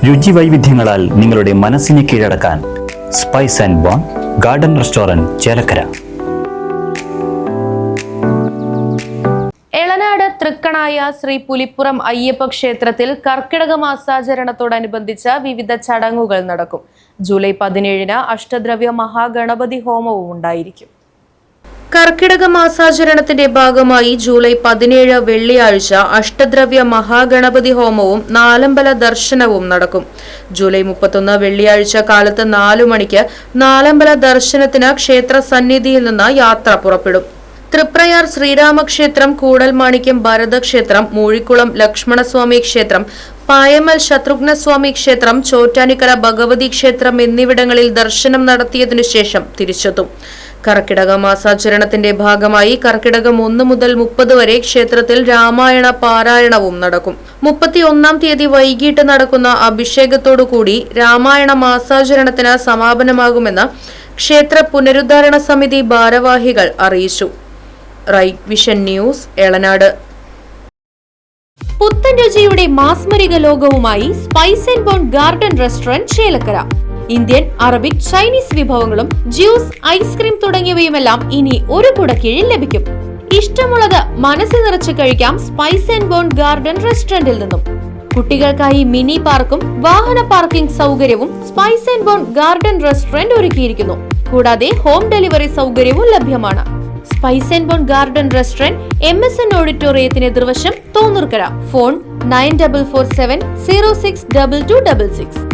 രുചി വൈവിധ്യങ്ങളാൽ നിങ്ങളുടെ മനസ്സിനെ കീഴടക്കാൻ Spice and Bone Garden restaurant Chelakkara. Elanad Thrikkanaya Sree Pulippuram Ayyappa ക്ഷേത്രത്തിൽ കർക്കിടക മാസാചരണത്തോടനുബന്ധിച്ച് വിവിധ ചടങ്ങുകൾ നടക്കും. ജൂലൈ 17-ന് അഷ്ടദ്രവ്യ മഹാഗണപതി ഹോമവും ഉണ്ടായിരിക്കും. കർക്കിടക മാസാചരണത്തിന്റെ ഭാഗമായി ജൂലൈ 17 വെള്ളിയാഴ്ച അഷ്ടദ്രവ്യ മഹാഗണപതി ഹോമവും നാലമ്പല ദർശനവും നടക്കും. ജൂലൈ 31 വെള്ളിയാഴ്ച കാലത്ത് 4 മണിക്ക് നാലമ്പല ദർശനത്തിന് ക്ഷേത്ര സന്നിധിയിൽ നിന്ന് യാത്ര പുറപ്പെടും. തൃപ്രയാർ ശ്രീരാമക്ഷേത്രം, കൂടൽമാണിക്യം ഭരതക്ഷേത്രം, മൂഴിക്കുളം ലക്ഷ്മണസ്വാമി ക്ഷേത്രം, പായമൽ ശത്രുഘ്നസ്വാമി ക്ഷേത്രം, ചോറ്റാനിക്കര ഭഗവതി ക്ഷേത്രം എന്നിവിടങ്ങളിൽ ദർശനം നടത്തിയതിനു ശേഷം തിരിച്ചെത്തും. കർക്കിടക മാസാചരണത്തിന്റെ ഭാഗമായി കർക്കിടകം 1 മുതൽ 30 വരെ ക്ഷേത്രത്തിൽ രാമായണ പാരായണവും നടക്കും. 31-ാം തീയതി വൈകിട്ട് നടക്കുന്ന അഭിഷേകത്തോടുകൂടി രാമായണ മാസാചരണത്തിന് സമാപനമാകുമെന്ന് ക്ഷേത്ര പുനരുദ്ധാരണ സമിതി ഭാരവാഹികൾ അറിയിച്ചു. Right Vision News, Elanad. പുത്തൻ രുചിയുടെ മാസ്മരിക ലോകവുമായി Spice and Bone Garden restaurant Chelakkara. Indian, Arabic, Chinese വിഭവങ്ങളും ജ്യൂസ്, ഐസ്ക്രീം തുടങ്ങിയവയുമെല്ലാം ഇനി ഒരു കുടക്കീഴിൽ ലഭിക്കും. ഇഷ്ടമുള്ളത് മനസ്സ് നിറച്ച് കഴിക്കാം സ്പൈസ് ആൻഡ് ബോൺ ഗാർഡൻ റെസ്റ്റോറന്റിൽ നിന്നും. കുട്ടികൾക്കായി മിനി പാർക്കും വാഹന പാർക്കിംഗ് സൗകര്യവും Spice and Bone Garden Restaurant ഒരുക്കിയിരിക്കുന്നു. കൂടാതെ ഹോം ഡെലിവറി സൗകര്യവും ലഭ്യമാണ്. Spice and Bone Garden Restaurant MSN ഓഡിറ്റോറിയത്തിന് എതിർവശം, തോന്നൂർക്കര. ഫോൺ 9447 062266.